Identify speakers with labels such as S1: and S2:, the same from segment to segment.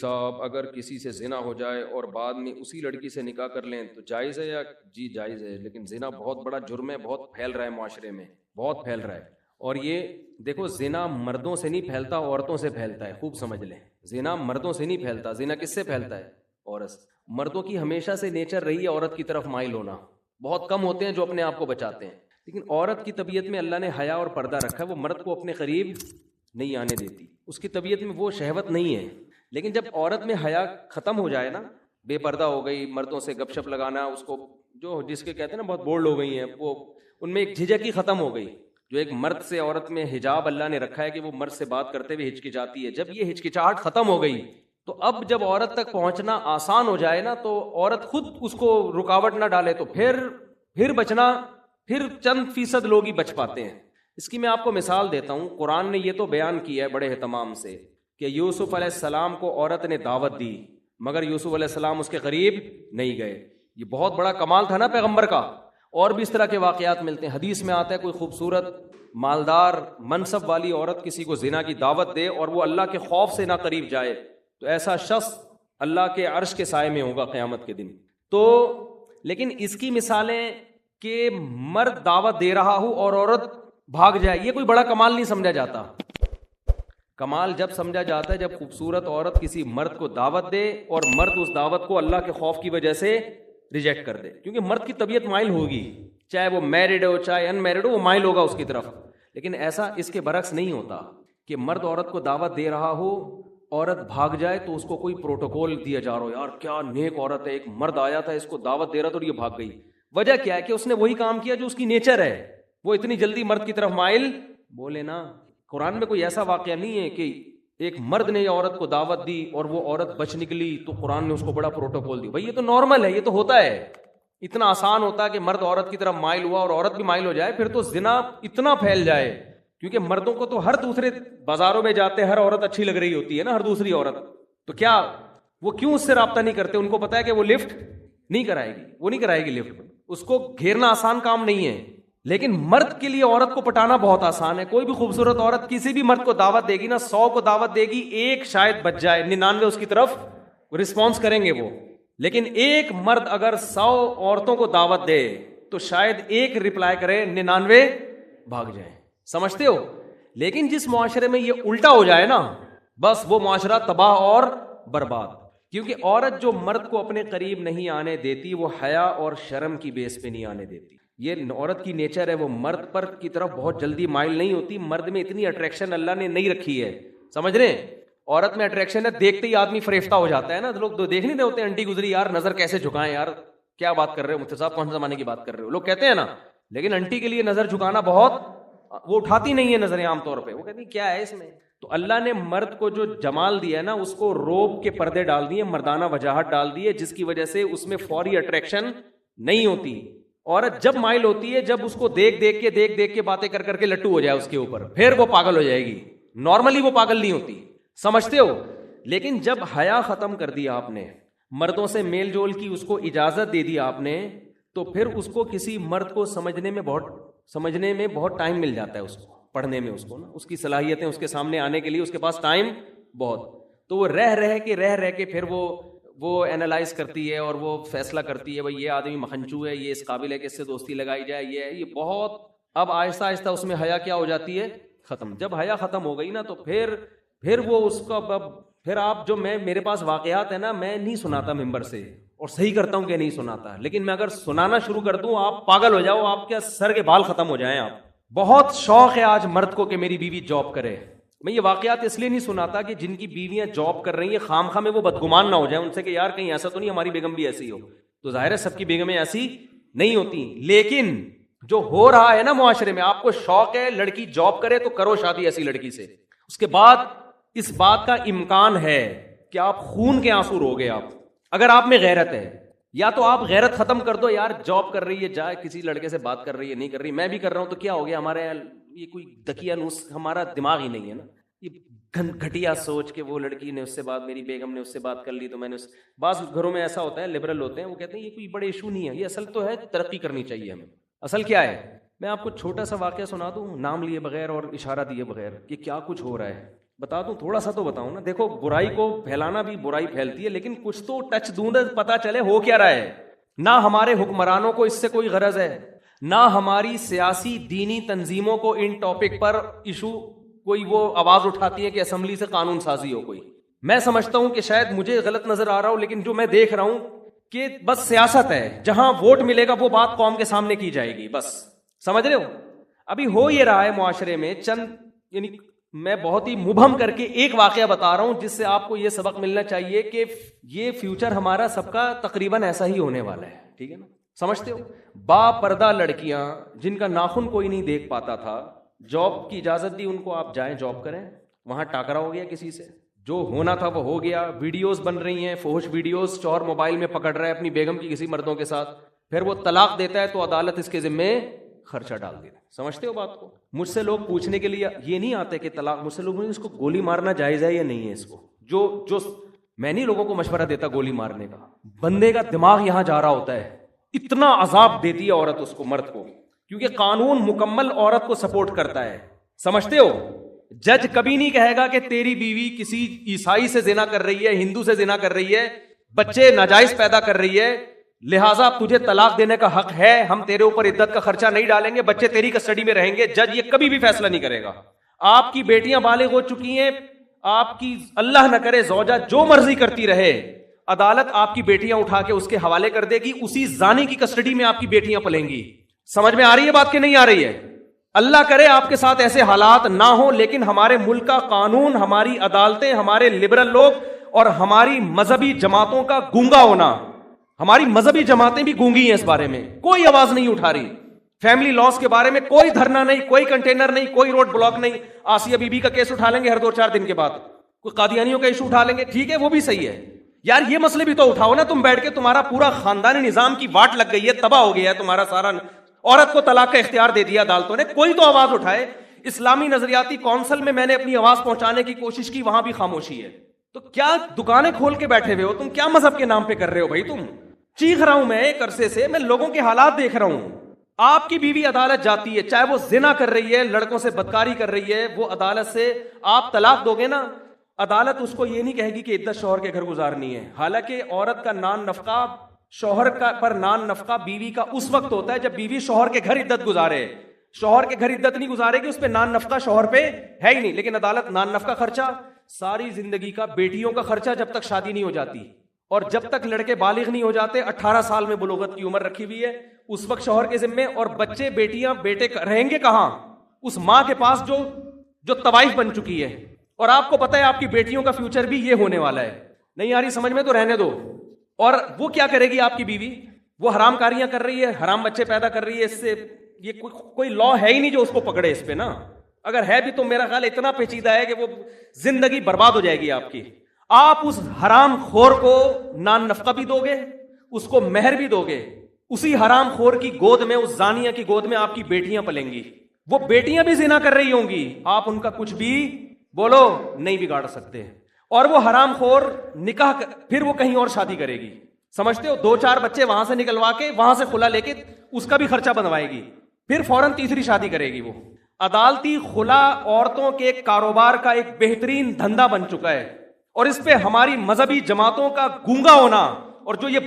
S1: صاحب اگر کسی سے زنا ہو جائے اور بعد میں اسی لڑکی سے نکاح کر لیں تو جائز ہے یا؟ جی جائز ہے، لیکن زنا بہت بڑا جرم ہے، بہت پھیل رہا ہے معاشرے میں، بہت پھیل رہا ہے۔ اور یہ دیکھو، زنا مردوں سے نہیں پھیلتا، عورتوں سے پھیلتا ہے، خوب سمجھ لیں۔ زنا مردوں سے نہیں پھیلتا، زنا کس سے پھیلتا ہے؟ عورت سے۔ مردوں کی ہمیشہ سے نیچر رہی ہے عورت کی طرف مائل ہونا، بہت کم ہوتے ہیں جو اپنے آپ کو بچاتے ہیں، لیکن عورت کی طبیعت میں اللہ نے حیا اور پردہ رکھا ہے، وہ مرد کو اپنے قریب نہیں آنے دیتی، اس کی طبیعت میں وہ شہوت نہیں ہے۔ لیکن جب عورت میں حیا ختم ہو جائے نا، بے پردہ ہو گئی، مردوں سے گپ شپ لگانا، اس کو جو جس کے کہتے ہیں نا بہت بولڈ ہو گئی ہیں، وہ ان میں ایک جھجک ہی ختم ہو گئی۔ جو ایک مرد سے عورت میں حجاب اللہ نے رکھا ہے کہ وہ مرد سے بات کرتے ہوئے ہچکچاتی ہے، جب یہ ہچکچاہٹ ختم ہو گئی تو اب جب عورت تک پہنچنا آسان ہو جائے نا، تو عورت خود اس کو رکاوٹ نہ ڈالے تو پھر بچنا، پھر چند فیصد لوگ ہی بچ پاتے ہیں۔ اس کی میں آپ کو مثال دیتا ہوں، قرآن نے یہ تو بیان کیا ہے بڑے اہتمام سے کہ یوسف علیہ السلام کو عورت نے دعوت دی، مگر یوسف علیہ السلام اس کے قریب نہیں گئے۔ یہ بہت بڑا کمال تھا نا پیغمبر کا۔ اور بھی اس طرح کے واقعات ملتے ہیں، حدیث میں آتا ہے کوئی خوبصورت مالدار منصب والی عورت کسی کو زنا کی دعوت دے اور وہ اللہ کے خوف سے نہ قریب جائے تو ایسا شخص اللہ کے عرش کے سائے میں ہوگا قیامت کے دن۔ تو لیکن اس کی مثالیں کہ مرد دعوت دے رہا ہو اور عورت بھاگ جائے، یہ کوئی بڑا کمال نہیں سمجھا جاتا۔ کمال جب سمجھا جاتا ہے جب خوبصورت عورت کسی مرد کو دعوت دے اور مرد اس دعوت کو اللہ کے خوف کی وجہ سے ریجیکٹ کر دے، کیونکہ مرد کی طبیعت مائل ہوگی، چاہے وہ میرڈ ہو چاہے ان میرڈ ہو، وہ مائل ہوگا اس کی طرف۔ لیکن ایسا اس کے برعکس نہیں ہوتا کہ مرد عورت کو دعوت دے رہا ہو، عورت بھاگ جائے تو اس کو کوئی پروٹوکول دیا جا رہا ہو، یار کیا نیک عورت ہے، ایک مرد آیا تھا اس کو دعوت دے رہا تھا اور یہ بھاگ گئی۔ وجہ کیا ہے کہ اس نے وہی کام کیا جو اس کی نیچر ہے، وہ اتنی جلدی مرد کی طرف مائل بولے نا۔ قرآن میں کوئی ایسا واقعہ نہیں ہے کہ ایک مرد نے عورت کو دعوت دی اور وہ عورت بچ نکلی تو قرآن نے اس کو بڑا پروٹوکول دی۔ بھائی یہ تو نارمل ہے، یہ تو ہوتا ہے، اتنا آسان ہوتا ہے کہ مرد عورت کی طرف مائل ہوا اور عورت بھی مائل ہو جائے، پھر تو زنا اتنا پھیل جائے، کیونکہ مردوں کو تو ہر دوسرے بازاروں میں جاتے ہر عورت اچھی لگ رہی ہوتی ہے نا، ہر دوسری عورت، تو کیا وہ کیوں اس سے رابطہ نہیں کرتے؟ ان کو پتا ہے کہ وہ لفٹ نہیں کرائے گی، وہ نہیں کرائے گی لفٹ، اس کو گھیرنا آسان کام نہیں ہے۔ لیکن مرد کے لیے عورت کو پٹانا بہت آسان ہے۔ کوئی بھی خوبصورت عورت کسی بھی مرد کو دعوت دے گی نا، 100 کو دعوت دے گی، ایک شاید بچ جائے، 99 اس کی طرف رسپانس کریں گے وہ۔ لیکن ایک مرد اگر 100 عورتوں کو دعوت دے تو شاید ایک رپلائی کرے، 99 بھاگ جائیں۔ سمجھتے ہو؟ لیکن جس معاشرے میں یہ الٹا ہو جائے نا، بس وہ معاشرہ تباہ اور برباد، کیونکہ عورت جو مرد کو اپنے قریب نہیں آنے دیتی وہ حیا اور شرم کی بیس پہ نہیں آنے دیتی۔ یہ عورت کی نیچر ہے، وہ مرد پر کی طرف بہت جلدی مائل نہیں ہوتی۔ مرد میں اتنی اٹریکشن اللہ نے نہیں رکھی ہے، سمجھ رہے ہیں؟ عورت میں اٹریکشن ہے، دیکھتے ہی آدمی فریفتہ ہو جاتا ہے نا۔ لوگ تو دیکھ نہیں رہے ہوتے، انٹی گزری یار نظر کیسے جھکائیں، یار کیا بات کر رہے ہو مفتی صاحب، کون سے زمانے کی بات کر رہے ہو، لوگ کہتے ہیں نا۔ لیکن انٹی کے لیے نظر جھکانا بہت، وہ اٹھاتی نہیں ہے نظریں عام طور پہ، وہ کہتی کیا ہے اس میں۔ تو اللہ نے مرد کو جو جمال دیا ہے نا، اس کو روب کے پردے ڈال دیے، مردانہ وجاہت ڈال دی ہے، جس کی وجہ سے اس میں فوری اٹریکشن نہیں ہوتی۔ عورت جب مائل ہوتی ہے جب اس کو دیکھ دیکھ کے باتیں کر کے لٹو ہو جائے اس کے اوپر، پھر وہ پاگل ہو جائے گی۔ نارملی وہ پاگل نہیں ہوتی، سمجھتے ہو؟ لیکن جب حیا ختم کر دیا آپ نے، مردوں سے میل جول کی اس کو اجازت دے دی آپ نے، تو پھر اس کو کسی مرد کو سمجھنے میں بہت ٹائم مل جاتا ہے، اس کو پڑھنے میں، اس کو نا اس کی صلاحیتیں اس کے سامنے آنے کے لیے اس کے پاس ٹائم بہت، تو وہ رہ کے پھر وہ اینالائز کرتی ہے اور وہ فیصلہ کرتی ہے، بھائی یہ آدمی مخنچو ہے، یہ اس قابل ہے کہ اس سے دوستی لگائی جائے، یہ بہت، اب آہستہ آہستہ اس میں حیا کیا ہو جاتی ہے؟ ختم۔ جب حیا ختم ہو گئی نا تو پھر وہ اس کا پھر آپ جو میرے پاس واقعات ہیں نا، میں نہیں سناتا ممبر سے، اور صحیح کرتا ہوں کہ نہیں سناتا، لیکن میں اگر سنانا شروع کر دوں آپ پاگل ہو جاؤ، آپ کے سر کے بال ختم ہو جائیں۔ آپ بہت شوق ہے آج مرد کو کہ میری بیوی جاب کرے۔ میں یہ واقعات اس لیے نہیں سناتا کہ جن کی بیویاں جاب کر رہی ہیں خواہ میں وہ بدگمان نہ ہو جائیں ان سے کہ یار کہیں ایسا تو نہیں ہماری بیگم بھی ایسی ہو، تو ظاہر ہے سب کی بیگمیں ایسی نہیں ہوتی، لیکن جو ہو رہا ہے نا معاشرے میں، آپ کو شوق ہے لڑکی جاب کرے تو کرو شادی ایسی لڑکی سے، اس کے بعد اس بات کا امکان ہے کہ آپ خون کے آنسو رو گے۔ آپ اگر آپ میں غیرت ہے، یا تو آپ غیرت ختم کر دو، یار جاب کر رہی ہے جائے کسی لڑکے سے بات کر رہی ہے، نہیں کر رہی، میں بھی کر رہا ہوں تو کیا ہو گیا، ہمارے یہ کوئی دکیا نوس، ہمارا دماغ ہی نہیں ہے نا، یہ گھٹیا سوچ کہ وہ لڑکی نے اس سے بات، میری بیگم نے اس سے بات کر لی تو میں نے بعض گھروں میں ایسا ہوتا ہے، لبرل ہوتے ہیں، وہ کہتے ہیں یہ کوئی بڑے ایشو نہیں ہے، یہ اصل تو ہے ترقی کرنی چاہیے ہمیں۔ اصل کیا ہے؟ میں آپ کو چھوٹا سا واقعہ سنا دوں نام لیے بغیر اور اشارہ دیے بغیر کہ کیا کچھ ہو رہا ہے۔ بتا دوں تھوڑا سا تو بتاؤں نا. دیکھو برائی کو پھیلانا بھی برائی پھیلتی ہے, لیکن کچھ تو ٹچ دوں نا, پتا چلے ہو کیا رہا ہے. نہ ہمارے حکمرانوں کو اس سے کوئی غرض ہے, نہ ہماری سیاسی دینی تنظیموں کو ان ٹاپک پر ایشو کوئی وہ آواز اٹھاتی ہے کہ اسمبلی سے قانون سازی ہو کوئی. میں سمجھتا ہوں کہ شاید مجھے غلط نظر آ رہا ہو, لیکن جو میں دیکھ رہا ہوں کہ بس سیاست ہے, جہاں ووٹ ملے گا وہ بات قوم کے سامنے کی جائے گی بس. سمجھ رہے ہو؟ ابھی ہو یہ رہا ہے معاشرے میں چند, یعنی میں بہت ہی مبہم کر کے ایک واقعہ بتا رہا ہوں جس سے آپ کو یہ سبق ملنا چاہیے کہ یہ فیوچر ہمارا سب کا تقریباً ایسا ہی ہونے والا ہے. ٹھیک ہے نا؟ سمجھتے ہو؟ با پردہ لڑکیاں جن کا ناخن کوئی نہیں دیکھ پاتا تھا, جاب کی اجازت دی ان کو, آپ جائیں جاب کریں, وہاں ٹاکرا ہو گیا کسی سے, جو ہونا تھا وہ ہو گیا. ویڈیوز بن رہی ہیں, فحش ویڈیوز, شوہر موبائل میں پکڑ رہا ہے اپنی بیگم کی کسی مردوں کے ساتھ, پھر وہ طلاق دیتا ہے تو عدالت اس کے ذمے خرچہ ڈال دیتا ہے. سمجھتے ہو بات کو؟ مجھ سے لوگ پوچھنے کے لیے یہ نہیں آتے کہ طلاق, مجھ سے لوگ اس کو گولی مارنا جائز ہے یا نہیں ہے. اس کو جو میں نہیں لوگوں کو مشورہ دیتا گولی مارنے کا, بندے کا دماغ یہاں جا رہا ہوتا ہے, اتنا عذاب دیتی ہے عورت اس کو, مرد کو, کیونکہ قانون مکمل عورت کو سپورٹ کرتا ہے. سمجھتے ہو؟ جج کبھی نہیں کہے گا کہ تیری بیوی کسی عیسائی سے زنا کر رہی ہے, ہندو سے زنا کر رہی ہے, بچے ناجائز پیدا کر رہی ہے, لہٰذا تجھے طلاق دینے کا حق ہے, ہم تیرے اوپر عدت کا خرچہ نہیں ڈالیں گے, بچے تیری کسٹڈی میں رہیں گے. جج یہ کبھی بھی فیصلہ نہیں کرے گا. آپ کی بیٹیاں بالغ ہو چکی ہیں, آپ کی اللہ نہ کرے زوجہ جو مرضی کرتی رہے, عدالت آپ کی بیٹیاں اٹھا کے اس کے حوالے کر دے گی, اسی زانی کی کسٹڈی میں آپ کی بیٹیاں پلیں گی. سمجھ میں آ رہی ہے بات کہ نہیں آ رہی ہے؟ اللہ کرے آپ کے ساتھ ایسے حالات نہ ہوں, لیکن ہمارے ملک کا قانون, ہماری عدالتیں, ہمارے لبرل لوگ اور ہماری مذہبی جماعتوں کا گونگا ہونا, ہماری مذہبی جماعتیں بھی گونگی ہیں اس بارے میں, کوئی آواز نہیں اٹھا رہی. فیملی لاس کے بارے میں کوئی دھرنا نہیں, کوئی کنٹینر نہیں, کوئی روڈ بلاک نہیں. آسیہ بی بی کا کیس اٹھا لیں گے ہر 2-4 دن کے بعد, کوئی قادیانیوں کا ایشو اٹھا لیں گے, ٹھیک ہے وہ بھی صحیح ہے یار, یہ مسئلے بھی تو اٹھاؤ نا. تم بیٹھ کے, تمہارا پورا خاندانی نظام کی واٹ لگ گئی ہے, تباہ ہو گیا ہے تمہارا سارا, عورت کو طلاق کا اختیار دے دیا عدالتوں نے, کوئی تو آواز اٹھائے. اسلامی نظریاتی کونسل میں نے اپنی آواز پہنچانے کی کوشش کی, وہاں بھی خاموشی ہے. تو کیا دکانیں کھول کے بیٹھے ہوئے ہو تم؟ کیا مذہب کے نام پہ کر رہے ہو بھائی تم؟ چیخ رہا ہوں میں ایک عرصے سے, میں لوگوں کے حالات دیکھ رہا ہوں. آپ کی بیوی عدالت جاتی ہے, چاہے وہ زنا کر رہی ہے, لڑکوں سے بدکاری کر رہی ہے, وہ عدالت سے آپ طلاق دو گے نا, عدالت اس کو یہ نہیں کہے گی کہ عدت شوہر کے گھر گزارنی ہے. حالانکہ عورت کا نان نفقہ, شوہر کا پر نان نفقہ بیوی کا اس وقت ہوتا ہے جب بیوی شوہر کے گھر عدت گزارے. شوہر کے گھر عدت نہیں گزارے گی, اس پہ نان نفقہ شوہر پہ ہے ہی نہیں. لیکن عدالت نان نفقہ خرچہ, ساری زندگی کا بیٹیوں کا خرچہ جب تک شادی نہیں ہو جاتی, اور جب تک لڑکے بالغ نہیں ہو جاتے, 18 سال میں بلوغت کی عمر رکھی ہوئی ہے, اس وقت شوہر کے ذمے. اور بچے بیٹیاں بیٹے رہیں گے کہاں؟ اس ماں کے پاس جو طوائف بن چکی ہے. اور آپ کو پتہ ہے آپ کی بیٹیوں کا فیوچر بھی یہ ہونے والا ہے. نہیں آ رہی سمجھ میں تو رہنے دو. اور وہ کیا کرے گی آپ کی بیوی؟ وہ حرام کاریاں کر رہی ہے, حرام بچے پیدا کر رہی ہے. اس سے یہ کوئی لا ہے ہی نہیں جو اس کو پکڑے اس پہ نا. اگر ہے بھی تو میرا خیال اتنا پیچیدہ ہے کہ وہ زندگی برباد ہو جائے گی آپ کی. آپ اس حرام خور کو نان نفقہ بھی دو گے, اس کو مہر بھی دو گے, اسی حرام خور کی گود میں, اس زانیہ کی گود میں آپ کی بیٹیاں پلیں گی. وہ بیٹیاں بھی زنا کر رہی ہوں گی, آپ ان کا کچھ بھی بولو نہیں بگاڑ سکتے. اور وہ حرام خور نکاح پھر وہ کہیں اور شادی کرے گی. سمجھتے ہو؟ 2-4 بچے وہاں سے نکلوا کے, وہاں سے خلا لے کے اس کا بھی خرچہ بنوائے گی, پھر فوراً تیسری شادی کرے گی. وہ عدالتی خلا عورتوں کے کاروبار کا ایک بہترین دھندا بن چکا ہے, اور اس پہ ہماری مذہبی جماعتوں کا گونگا ہونا, اور جو یہ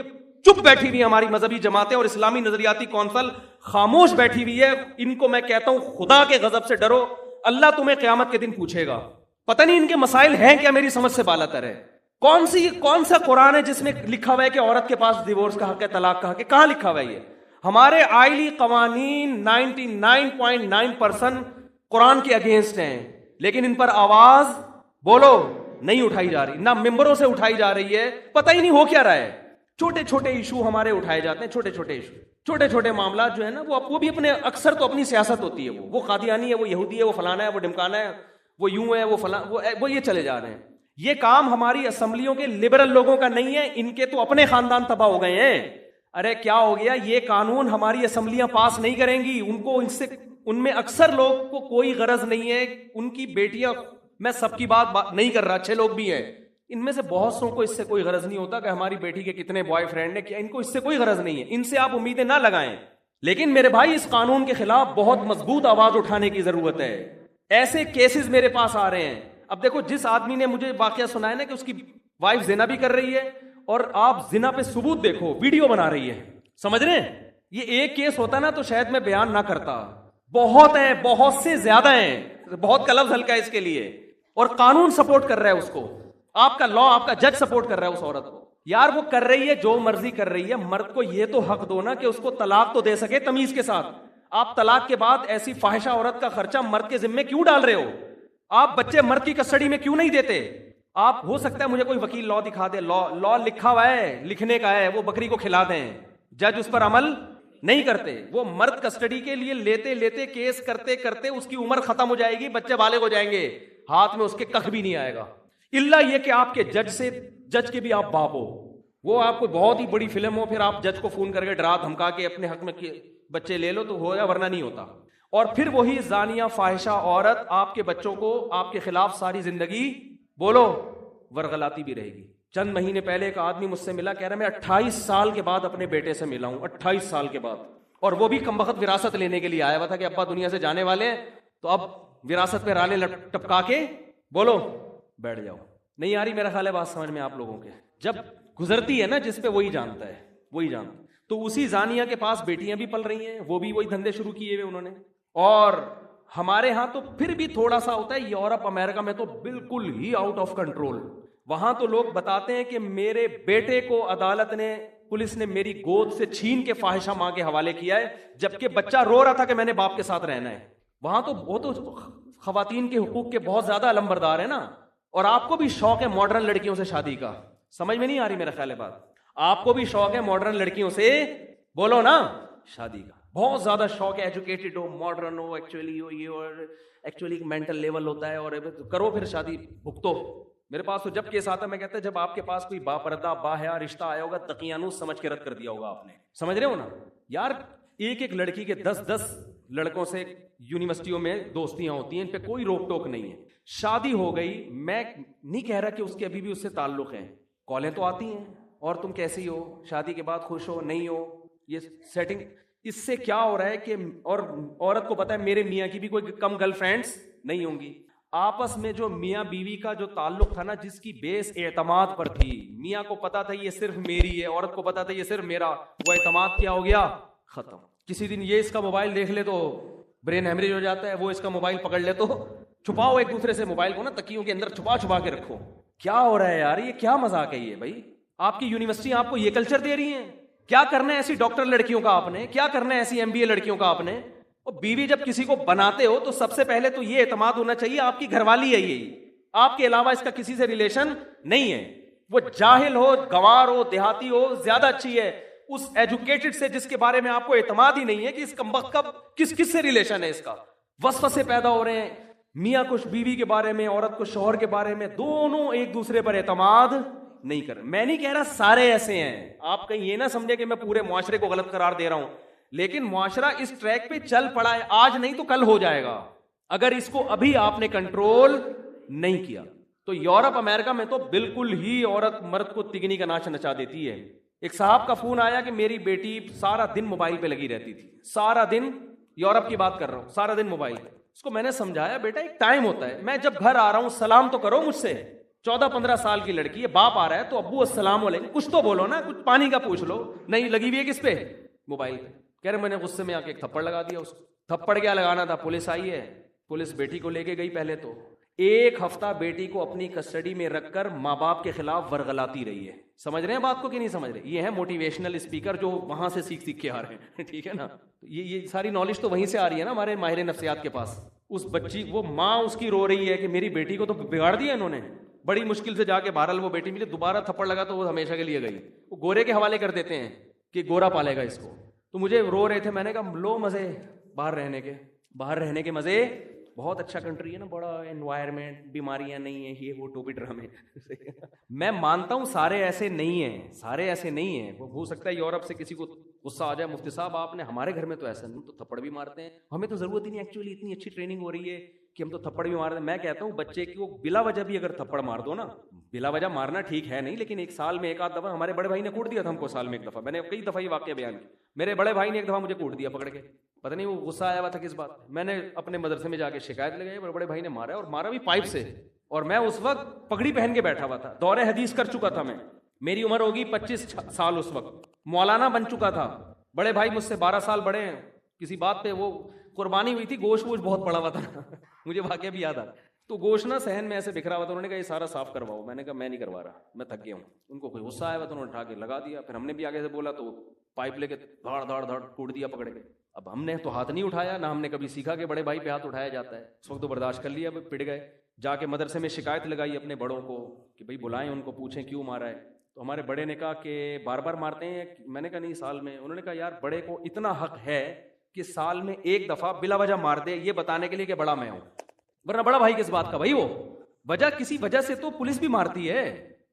S1: چپ بیٹھی ہوئی ہماری مذہبی جماعتیں اور اسلامی نظریاتی کونسل خاموش بیٹھی ہوئی ہے, ان کو میں کہتا ہوں خدا کے غضب سے ڈرو. اللہ تمہیں قیامت کے دن پوچھے گا. پتہ نہیں ان کے مسائل ہیں کیا, میری سمجھ سے بالا تر ہے. کون سا قرآن ہے جس میں لکھا ہوا ہے کہ عورت کے پاس ڈیورس کا حق ہے, طلاق کا حق ہے؟ کہاں لکھا ہوا ہے یہ؟ ہمارے آئلی قوانین 99.9% قرآن کے اگینسٹ ہیں, لیکن ان پر آواز بولو نہیں اٹھائی جا رہی, نہ ممبروں سے اٹھائی جا رہی ہے. پتہ ہی نہیں ہو کیا رہا ہے. چھوٹے چھوٹے ایشو ہمارے اٹھائے جاتے ہیں, چھوٹے چھوٹے ایشو, چھوٹے چھوٹے معاملات جو ہے نا, وہ بھی اپنے اکثر تو اپنی سیاست ہوتی ہے. وہ قادیانی ہے, وہ یہودی ہے, وہ فلانا ہے, وہ ڈمکانا ہے, وہ یوں ہے, وہ فلاں, وہ یہ چلے جا رہے ہیں. یہ کام ہماری اسمبلیوں کے لبرل لوگوں کا نہیں ہے, ان کے تو اپنے خاندان تباہ ہو گئے ہیں. ارے کیا ہو گیا, یہ قانون ہماری اسمبلیاں پاس نہیں کریں گی. ان میں اکثر لوگ کو کوئی غرض نہیں ہے, ان کی بیٹیاں, میں سب کی بات نہیں کر رہا, اچھے لوگ بھی ہیں, ان میں سے بہت سو کو اس سے کوئی غرض نہیں ہوتا کہ ہماری بیٹی کے کتنے بوائے فرینڈ ہیں, کیا ان کو اس سے کوئی غرض نہیں ہے. ان سے آپ امیدیں نہ لگائیں. لیکن میرے بھائی, اس قانون کے خلاف بہت مضبوط آواز اٹھانے کی ضرورت ہے. ایسے کیسز میرے پاس آ رہے ہیں, اب دیکھو جس آدمی نے مجھے واقعہ سنایا نا کہ اس کی وائف زنا بھی کر رہی ہے اور آپ زنا پہ ثبوت دیکھو ویڈیو بنا رہی ہے, سمجھ رہے ہیں, یہ ایک کیس ہوتا نا تو شاید میں بیان نہ کرتا, بہت ہیں, بہت سے زیادہ ہیں, بہت کا لفظ ہلکا ہے اس کے لیے, اور قانون سپورٹ کر رہا ہے اس کو, آپ کا لا, آپ کا جج سپورٹ کر رہا ہے اس عورت کو. یار وہ کر رہی ہے جو مرضی کر رہی ہے, مرد کو یہ تو حق دو نا کہ اس کو طلاق تو دے سکے تمیز کے ساتھ. آپ طلاق کے بعد ایسی فاحشہ عورت کا خرچہ مرد کے ذمے کیوں ڈال رہے ہو؟ آپ بچے مرد کی کسٹڈی میں کیوں نہیں دیتے؟ آپ, ہو سکتا ہے مجھے کوئی وکیل لا دکھا دے, لا لکھا ہوا ہے, لکھنے کا ہے, وہ بکری کو کھلا دیں, جج اس پر عمل نہیں کرتے. وہ مرد کسٹڈی کے لیے لیتے لیتے کیس کرتے کرتے اس کی عمر ختم ہو جائے گی, بچے بالغ ہو جائیں گے, ہاتھ میں اس کے کخ بھی نہیں آئے گا, الا یہ کہ آپ کے جج کے بھی آپ باپ ہو, وہ آپ کو بہت ہی بڑی فلم ہو, پھر آپ جج کو فون کر کے ڈرا دھمکا کے اپنے حق میں بچے لے لو تو ہو گیا, ورنہ نہیں ہوتا. اور پھر وہی زانیہ فاحشہ عورت آپ کے بچوں کو آپ کے خلاف ساری زندگی بولو ورغلاتی بھی رہے گی. چند مہینے پہلے ایک آدمی مجھ سے ملا, کہہ رہا میں 28 سال کے بعد اپنے بیٹے سے ملا ہوں, 28 سال کے بعد, اور وہ بھی کمبخت وراثت لینے کے لیے آیا ہوا تھا کہ ابا دنیا سے جانے والے ہیں تو اب وراثت پہ رالے ٹپکا کے بولو بیٹھ جاؤ. نہیں آ رہی میرا خیال ہے بات سمجھ میں آپ لوگوں کے؟ جب گزرتی ہے نا جس پہ وہی جانتا ہے, وہی جانتا. تو اسی زانیہ کے پاس بیٹیاں بھی پل رہی ہیں, وہ بھی وہی دھندے شروع کیے ہوئے انہوں نے. اور ہمارے ہاں تو پھر بھی تھوڑا سا ہوتا ہے, یورپ امریکہ میں تو بالکل ہی آؤٹ آف کنٹرول. وہاں تو لوگ بتاتے ہیں کہ میرے بیٹے کو عدالت نے, پولیس نے میری گود سے چھین کے فاحشہ ماں کے حوالے کیا ہے, جبکہ بچہ رو رہا تھا کہ میں نے باپ کے ساتھ رہنا ہے. وہاں تو وہ تو خواتین کے حقوق کے بہت زیادہ علمبردار ہے نا. اور آپ کو بھی شوق ہے ماڈرن لڑکیوں سے شادی کا, سمجھ میں نہیں آ رہی میرا خیال ہے بات؟ آپ کو بھی شوق ہے ماڈرن لڑکیوں سے بولو نا شادی کا, بہت زیادہ شوق ہے, ایجوکیٹڈ ہو, ماڈرن ہو, ایکچولی ہو یہ, اور ایکچولی مینٹل لیول ہوتا ہے, اور کرو پھر شادی بھگتو. میرے پاس تو جب کیس آتا ہے میں کہتا ہے جب آپ کے پاس کوئی باپردہ باحیا رشتہ آیا ہوگا تقیانوس سمجھ کے رد کر دیا ہوگا آپ نے, سمجھ رہے ہو نا یار. ایک ایک لڑکی کے 10 لڑکوں سے یونیورسٹیوں میں دوستیاں ہوتی ہیں, ان پہ کوئی روک ٹوک نہیں ہے. شادی ہو گئی, میں نہیں کہہ رہا کہ اس کے ابھی بھی اس سے تعلق ہے, کالیں تو آتی ہیں, اور تم کیسی ہو, شادی کے بعد خوش ہو نہیں ہو, یہ سیٹنگ. اس سے کیا ہو رہا ہے کہ, اور عورت کو پتا ہے میرے میاں کی بھی کوئی کم گرل فرینڈز نہیں ہوں گی. آپس میں جو میاں بیوی کا جو تعلق تھا نا, جس کی بیس اعتماد پر تھی, میاں کو پتا تھا یہ صرف میری ہے, عورت کو پتا تھا یہ صرف میرا, وہ اعتماد کیا ہو گیا, ختم. کسی دن یہ اس کا موبائل دیکھ لے تو برین ہیمریج ہو جاتا ہے, وہ اس کا موبائل پکڑ لے تو چھپاؤ ایک دوسرے سے موبائل کو نا, تکیوں کے اندر چھپا کے رکھو. کیا ہو رہا ہے یار, یہ کیا مذاق ہے یہ بھائی؟ آپ کی یونیورسٹی آپ کو یہ کلچر دے رہی ہیں؟ کیا کرنا ہے ایسی ڈاکٹر لڑکیوں کا آپ نے, کیا کرنا ہے ایسی MBA لڑکیوں کا آپ نے؟ اور بیوی جب کسی کو بناتے ہو تو سب سے پہلے تو یہ اعتماد ہونا چاہیے آپ کی گھر والی ہے, یہی, آپ کے علاوہ اس کا کسی سے ریلیشن نہیں ہے. وہ جاہل ہو, گوار ہو, دیہاتی ہو, زیادہ اچھی ہے اس ایجوکیٹڈ سے جس کے بارے میں آپ کو اعتماد ہی نہیں ہے کہ اس کمبخت کا کس سے ریلیشن ہے. اس کا وسوسے پیدا ہو رہے ہیں, میاں کو بیوی کے بارے میں, عورت کو شوہر کے بارے میں, دونوں ایک دوسرے پر اعتماد نہیں کر. میں نہیں کہہ رہا سارے ایسے ہیں, آپ کہیں یہ نہ سمجھے کہ میں پورے معاشرے کو غلط قرار دے رہا ہوں, لیکن معاشرہ اس ٹریک پہ چل پڑا ہے, آج نہیں تو کل ہو جائے گا اگر اس کو ابھی آپ نے کنٹرول نہیں کیا. تو یورپ امریکہ میں تو بالکل ہی عورت مرد کو تگنی کا ناچ نچا دیتی ہے. ایک صاحب کا فون آیا کہ میری بیٹی سارا دن موبائل پہ لگی رہتی تھی, سارا دن, یورپ کی بات کر رہا ہوں, سارا دن موبائل. اس کو میں نے سمجھایا بیٹا ایک ٹائم ہوتا ہے, میں جب گھر آ رہا ہوں سلام تو کرو مجھ سے. 14-15 سال کی لڑکی ہے, باپ آ رہا ہے تو ابو السلام علیکم, کچھ تو بولو نا, کچھ پانی کا پوچھ لو. نہیں, لگی ہوئی ہے کس پہ, موبائل پہ. کہہ رہے میں نے غصے میں آ کے ایک تھپڑ لگا دیا اس کو. تھپڑ کیا لگانا تھا, پولیس آئی ہے, پولیس بیٹی کو لے کے گئی. پہلے تو 1 ہفتہ بیٹی کو اپنی کسٹڈی میں رکھ کر ماں باپ کے خلاف ورغلاتی رہی ہے. سمجھ رہے ہیں بات کو کہ نہیں سمجھ رہے؟ یہ ہے موٹیویشنل اسپیکر جو وہاں سے سیکھ کے آ رہے ہیں, ٹھیک ہے نا. یہ ساری نالج تو وہیں سے آ رہی ہے نا ہمارے ماہر نفسیات کے پاس. اس بچی, وہ ماں اس کی رو رہی ہے کہ میری بیٹی کو تو بگاڑ دیا انہوں نے, بڑی مشکل سے جا کے بہرحال وہ بیٹی ملی, دوبارہ تھپڑ لگا تو وہ ہمیشہ کے لیے گئی. وہ گورے کے حوالے کر دیتے ہیں کہ گورا پالے گا اس کو. تو مجھے رو رہے تھے, میں نے کہا لو مزے باہر رہنے کے مزے, بہت اچھا کنٹری ہے نا, بڑا انوائرمنٹ, بیماریاں نہیں ہیں, یہ وہ ٹوپی ڈرامے. میں مانتا ہوں سارے ایسے نہیں ہیں. وہ ہو سکتا ہے یورپ سے کسی کو غصہ آ جائے, مفتی صاحب آپ نے, ہمارے گھر میں تو ایسا نہیں, تو تھپڑ بھی مارتے ہیں, ہمیں تو ضرورت ہی نہیں, ایکچولی اتنی اچھی ٹریننگ ہو رہی ہے کہ ہم تو تھپڑ بھی مارتے ہیں. میں کہتا ہوں بچے کی وہ بلا وجہ بھی اگر تھپڑ مار دو نا, بلا وجہ مارنا ٹھیک ہے نہیں, لیکن 1 سال میں 1 آدھ دفعہ, ہمارے بڑے بھائی نے کوٹ دیا تھا ہم کو سال میں 1 دفعہ, میں نے کئی دفعہ یہ واقعہ بیان کیا. میرے بڑے بھائی نے 1 دفعہ مجھے کوٹ دیا پکڑ کے, پتہ نہیں وہ غصہ آیا ہوا تھا کس بات. میں نے اپنے مدرسے میں جا کے شکایت لگائی, بڑے بھائی نے مارا, اور مارا بھی پائپ سے, اور میں اس وقت پگڑی پہن کے بیٹھا ہوا تھا, دور حدیث کر چکا تھا میں, میری عمر ہوگی 25 سال اس وقت, مولانا بن چکا تھا, بڑے بھائی مجھ سے 12 سال بڑے ہیں, کسی بات پہ وہ قربانی ہوئی تھی, گوشت بہت پڑا ہوا تھا مجھے واقعہ بھی یاد آ, تو گوشت نا صحن میں ایسے بکھرا ہوا تھا, انہوں نے کہا یہ سارا صاف کرواؤ, میں نے کہا میں نہیں کروا رہا, میں تھک گیا ہوں. ان کو کوئی غصہ آیا ہوا تو انہوں نے اٹھا کے لگا دیا, پھر ہم نے بھی آگے سے بولا تو پائپ لے کے دھاڑ دھاڑ دھاڑ ٹوٹ دیا پکڑ کے. اب ہم نے تو ہاتھ نہیں اٹھایا, نہ ہم نے کبھی سیکھا کہ بڑے بھائی پہ ہاتھ اٹھایا جاتا ہے, اس وقت تو برداشت کر لیا, پڑ گئے. جا کے مدرسے میں شکایت لگائی اپنے بڑوں کو کہ بھائی بلائیں ان کو, پوچھیں کیوں مارا ہے. تو ہمارے بڑے نے کہا کہ بار بار مارتے ہیں, میں نے کہا نہیں سال میں. انہوں نے کہا یار بڑے کو اتنا حق ہے کہ سال میں ایک دفعہ بلا وجہ مار دے, یہ بتانے کے لیے کہ بڑا میں ہوں, ورنہ بڑا بھائی کس بات کا بھائی, وہ وجہ کسی وجہ سے تو پولیس بھی مارتی ہے,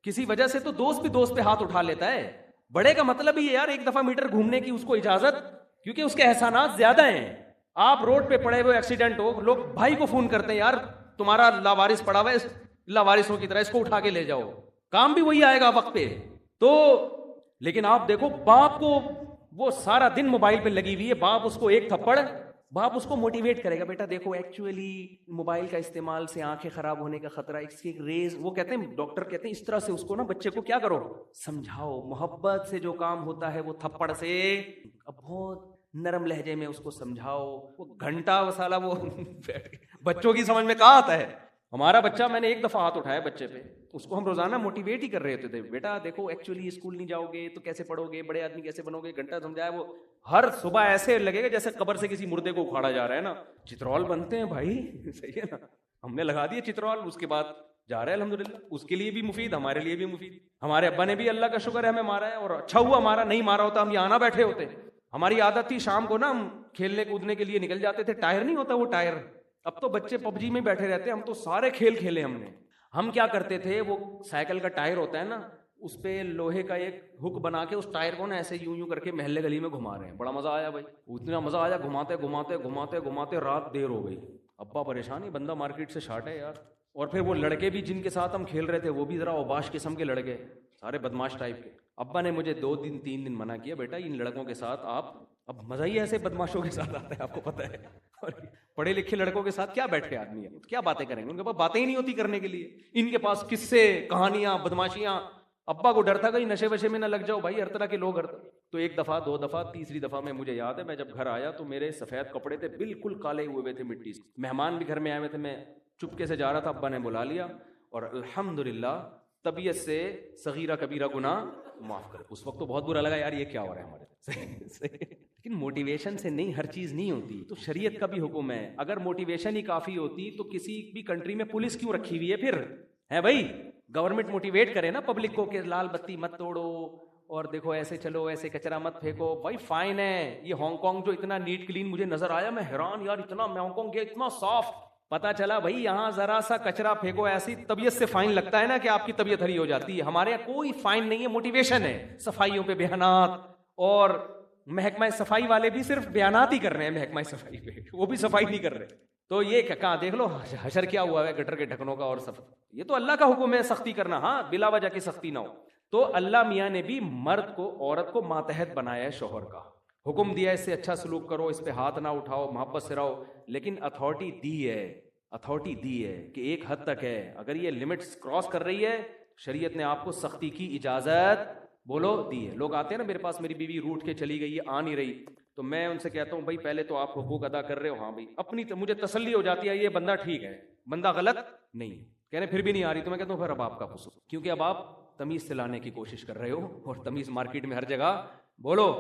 S1: کسی وجہ سے تو دوست بھی دوست پہ ہاتھ اٹھا لیتا ہے. بڑے کا مطلب ہی ہے یار ایک دفعہ میٹر گھومنے کی اس کو اجازت, کیونکہ اس کے احسانات زیادہ ہیں. آپ روڈ پہ پڑے ہوئے ایکسیڈنٹ ہو, لوگ بھائی کو فون کرتے ہیں یار تمہارا لاوارث پڑا ہوا ہے, لاوارثوں کی طرح اس کو اٹھا کے لے جاؤ, کام بھی وہی آئے گا وقت پہ. تو لیکن آپ دیکھو باپ کو, وہ سارا دن موبائل پہ لگی ہوئی ہے, باپ اس کو ایک تھپڑ, باپ اس کو موٹیویٹ کرے گا, بیٹا دیکھو ایکچولی موبائل کا استعمال سے آنکھیں خراب ہونے کا خطرہ, اس کی ریز, وہ کہتے ہیں ڈاکٹر کہتے ہیں اس طرح سے اس کو نا بچے کو کیا کرو, سمجھاؤ. محبت سے جو کام ہوتا ہے وہ تھپڑ سے, اب بہت نرم لہجے میں اس کو سمجھاؤ. وہ گھنٹہ وسالہ وہ بچوں کی سمجھ میں کہاں آتا ہے. ہمارا بچہ, میں نے ایک دفعہ ہاتھ اٹھایا بچے پہ, اس کو ہم روزانہ موٹیویٹ ہی کر رہے تھے, بیٹا دیکھو ایکچولی اسکول نہیں جاؤ گے تو کیسے پڑھو گے, بڑے آدمی کیسے بنو گے. گھنٹہ سمجھایا, وہ ہر صبح ایسے لگے گا جیسے قبر سے کسی مردے کو اکھاڑا جا رہا ہے نا. چترول بنتے ہیں بھائی, صحیح ہے نا, ہم نے لگا دیا چترول, اس کے بعد جا رہا ہے الحمدللہ. اس کے لیے بھی مفید, ہمارے لیے بھی مفید. ہمارے ابا نے بھی اللہ کا شکر ہے ہمیں مارا ہے, اور اچھا ہوا مارا, نہیں مارا ہوتا ہم یہاں نہ بیٹھے ہوتے. ہماری عادت تھی شام کو نا ہم کھیلنے کودنے کے لیے نکل جاتے تھے, ٹائر نہیں ہوتا وہ ٹائر, اب تو بچے پب جی میں بیٹھے رہتے ہیں, ہم تو سارے کھیل کھیلے ہم نے. ہم کیا کرتے تھے, وہ سائیکل کا ٹائر ہوتا ہے نا, اس پہ لوہے کا ایک ہک بنا کے اس ٹائر کو نا ایسے یوں کر کے محلے گلی میں گھما رہے ہیں. بڑا مزہ آیا بھائی, اتنا مزہ آیا, گھماتے گھماتے گھماتے گھماتے رات دیر ہو گئی. ابا پریشان ہی, بندہ مارکیٹ سے شارٹ ہے یار. اور پھر وہ لڑکے بھی جن کے ساتھ ہم کھیل رہے تھے وہ بھی ذرا اوباش قسم کے لڑکے, سارے بدماش ٹائپ کے. ابا نے مجھے 2 دن 3 دن منع کیا, بیٹا ان لڑکوں کے ساتھ آپ, اب مزہ ہی ایسے بدماشوں کے ساتھ آتا ہے آپ کو پتہ ہے, اور پڑھے لکھے لڑکوں کے ساتھ کیا بیٹھے آدمی ہے, کیا باتیں کریں گے, ان کے پاس باتیں ہی نہیں ہوتی کرنے کے لیے, ان کے پاس قصے کہانیاں بدماشیاں. ابا کو ڈر تھا کہیں نشے وشے میں نہ لگ جاؤ بھائی, ہر طرح کے لوگ ہر. تو 1 دفعہ 2 دفعہ 3ری دفعہ میں, مجھے یاد ہے میں جب گھر آیا تو میرے سفید کپڑے تھے بالکل کالے ہوئے تھے مٹی سے, مہمان بھی گھر میں آئے ہوئے تھے, میں چپکے سے جا رہا تھا, ابا نے بلا لیا, اور الحمدللہ طبیعت سے صغیرہ کبیرہ گناہ معاف کر. اس وقت تو بہت برا لگا یار یہ کیا ہو رہا ہے ہمارے, لیکن موٹیویشن سے نہیں ہر چیز نہیں ہوتی. تو شریعت کا بھی حکم ہے, اگر موٹیویشن ہی کافی ہوتی تو کسی بھی کنٹری میں پولیس کیوں رکھی ہوئی ہے پھر, ہے بھائی. گورنمنٹ موٹیویٹ کرے نا پبلک کو کہ لال بتی مت توڑو, اور دیکھو ایسے چلو, ایسے کچرا مت پھینکو. بھائی فائن ہے. یہ ہانگ کانگ جو اتنا نیٹ کلین مجھے نظر آیا, میں حیران یار, اتنا میں ہانگ کانگ گیا اتنا صاف, پتا چلا بھائی یہاں ذرا سا کچرا پھینکو ایسی طبیعت سے فائن لگتا ہے نا کہ آپ کی طبیعت ہری ہو جاتی ہے. ہمارے یہاں کوئی فائن نہیں ہے, موٹیویشن ہے. صفائیوں پہ بیانات, اور محکمہ صفائی والے بھی صرف بیانات ہی کر رہے ہیں محکمہ صفائی پہ, وہ بھی صفائی نہیں کر رہے. تو یہ کہاں دیکھ لو حشر کیا ہوا ہے گٹر کے ڈھکنوں کا, اور سب یہ تو اللہ کا حکم ہے سختی کرنا, ہاں بلا وجہ کی سختی نہ ہو. تو اللہ میاں نے بھی مرد کو, عورت کو ماتحت بنایا ہے شوہر کا, حکم دیا اس سے اچھا سلوک کرو, اس پہ ہاتھ نہ اٹھاؤ, محبت سے رہو. لیکن اتھارٹی دی ہے کہ ایک حد تک ہے, اگر یہ لمٹس کراس کر رہی ہے شریعت نے آپ کو سختی کی اجازت بولو دی ہے. لوگ آتے ہیں نا میرے پاس, میری بیوی روٹ کے چلی گئی ہے, آ نہیں رہی, تو میں ان سے کہتا ہوں بھائی پہلے تو آپ حقوق ادا کر رہے ہو, ہاں بھائی اپنی مجھے تسلی ہو جاتی ہے یہ بندہ ٹھیک ہے, بندہ غلط نہیں. کہنے پھر بھی نہیں آ رہی, تو میں کہتا ہوں پھر اب آپ کا قصور, کیونکہ اب آپ تمیز سے لانے کی کوشش کر رہے ہو, اور تمیز مارکیٹ میں ہر جگہ بولو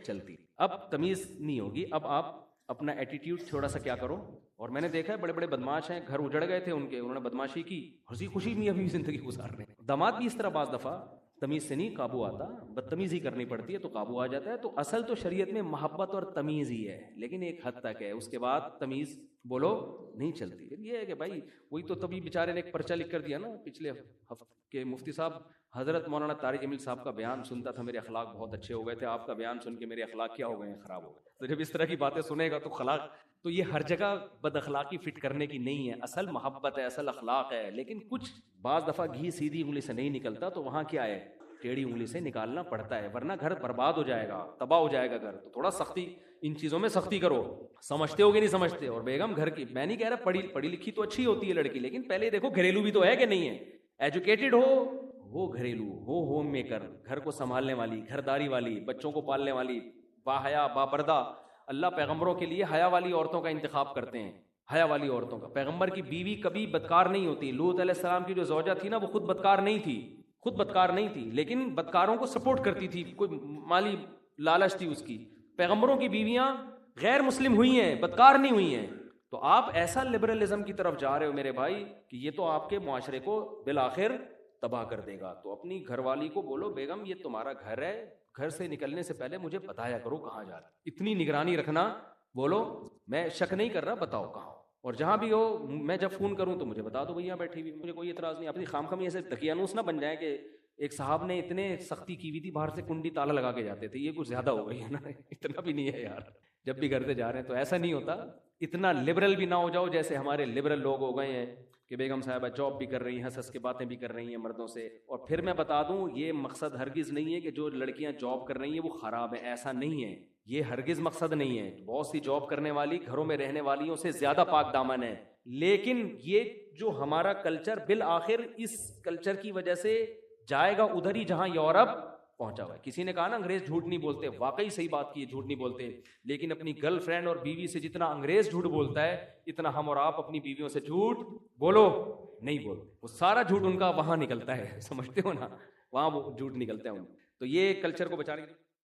S1: چلتی, اب تمیز نہیں ہوگی. اب آپ اپنا ایٹیٹیوڈ تھوڑا سا کیا کرو. اور میں نے دیکھا ہے بڑے بڑے بدماش ہیں, گھر اجڑ گئے تھے ان کے, انہوں نے بدماشی کی, ہنسی خوشی میں ابھی زندگی گزار رہے ہیں. داماد بھی اس طرح بعض دفعہ تمیز سے نہیں قابو آتا, بدتمیزی کرنی پڑتی ہے تو قابو آ جاتا ہے. تو اصل تو شریعت میں محبت اور تمیز ہی ہے, لیکن ایک حد تک ہے, اس کے بعد تمیز بولو نہیں چلتی. یہ ہے کہ بھائی وہی تو تبھی بیچارے نے ایک پرچہ لکھ کر دیا نا پچھلے ہفتے کہ مفتی صاحب حضرت مولانا طارق جمیل صاحب کا بیان سنتا تھا, میرے اخلاق بہت اچھے ہو گئے تھے, آپ کا بیان سن کے میرے اخلاق کیا ہو گئے ہیں, خراب ہو گئے. تو جب اس طرح کی باتیں سنے گا تو اخلاق, تو یہ ہر جگہ بد اخلاقی فٹ کرنے کی نہیں ہے, اصل محبت ہے, اصل اخلاق ہے. لیکن کچھ بعض دفعہ گھی سیدھی انگلی سے نہیں نکلتا, تو وہاں کیا ہے ٹیڑھی انگلی سے نکالنا پڑتا ہے, ورنہ گھر برباد ہو جائے گا, تباہ ہو جائے گا گھر. تو تھوڑا سختی, ان چیزوں میں سختی کرو. سمجھتے ہو کہ نہیں سمجھتے؟ اور بیگم گھر کی, میں نہیں کہہ رہا پڑھی لکھی تو اچھی ہوتی ہے لڑکی, لیکن پہلے دیکھو گھریلو بھی تو ہے کہ نہیں ہے. ایجوکیٹڈ ہو, وہ گھریلو ہو, ہوم میکر, گھر کو سنبھالنے والی, گھرداری والی, بچوں کو پالنے والی, باحیا باپردہ. اللہ پیغمبروں کے لیے حیا والی عورتوں کا انتخاب کرتے ہیں, حیا والی عورتوں کا. پیغمبر کی بیوی کبھی بدکار نہیں ہوتی. لوط علیہ السلام کی جو زوجہ تھی نا, وہ خود بدکار نہیں تھی, لیکن بدکاروں کو سپورٹ کرتی تھی, کوئی مالی لالچ تھی اس کی. پیغمبروں کی بیویاں غیر مسلم ہوئی ہیں, بدکار نہیں ہوئی ہیں. تو آپ ایسا لبرلزم کی طرف جا رہے ہو میرے بھائی کہ یہ تو آپ کے معاشرے کو بالآخر تباہ کر دے گا. تو اپنی گھر والی کو بولو, بیگم یہ تمہارا گھر ہے, گھر سے نکلنے سے پہلے مجھے بتایا کرو کہاں جا رہا. اتنی نگرانی رکھنا. بولو میں شک نہیں کر رہا, بتاؤ کہاں, اور جہاں بھی ہو میں جب فون کروں تو مجھے بتا دو بھیا بیٹھی ہوئی, مجھے کوئی اعتراض نہیں. اپنی خام خامی ایسے دقیانوس نہ بن جائیں کہ ایک صاحب نے اتنے سختی کی ہوئی تھی, باہر سے کنڈی تالا لگا کے جاتے تھے. یہ کچھ زیادہ ہو گئی ہے نا, اتنا بھی نہیں ہے یار. جب بھی گھر سے جا رہے ہیں تو ایسا نہیں ہوتا, اتنا لبرل بھی نہ ہو جاؤ جیسے ہمارے لبرل لوگ ہو گئے ہیں کہ بیگم صاحبہ جاب بھی کر رہی ہیں, ہنس ہنس کے باتیں بھی کر رہی ہیں مردوں سے. اور پھر میں بتا دوں, یہ مقصد ہرگز نہیں ہے کہ جو لڑکیاں جاب کر رہی ہیں وہ خراب ہیں, ایسا نہیں ہے, یہ ہرگز مقصد نہیں ہے. بہت سی جاب کرنے والی گھروں میں رہنے والیوں سے زیادہ پاک دامن ہے. لیکن یہ جو ہمارا کلچر بالآخر اس کلچر کی وجہ سے جائے گا ادھر ہی جہاں یورپ پہنچا ہوا ہے. کسی نے کہا نا انگریز جھوٹ نہیں بولتے, واقعی صحیح بات کی, جھوٹ نہیں بولتے. لیکن اپنی گرل فرینڈ اور بیوی سے جتنا انگریز جھوٹ بولتا ہے, اتنا ہم اور آپ اپنی بیویوں سے جھوٹ بولو نہیں بولتے. وہ سارا جھوٹ ان کا وہاں نکلتا ہے, سمجھتے ہو نا, وہاں وہ جھوٹ نکلتا ہے ان. تو یہ کلچر کو بچانے کے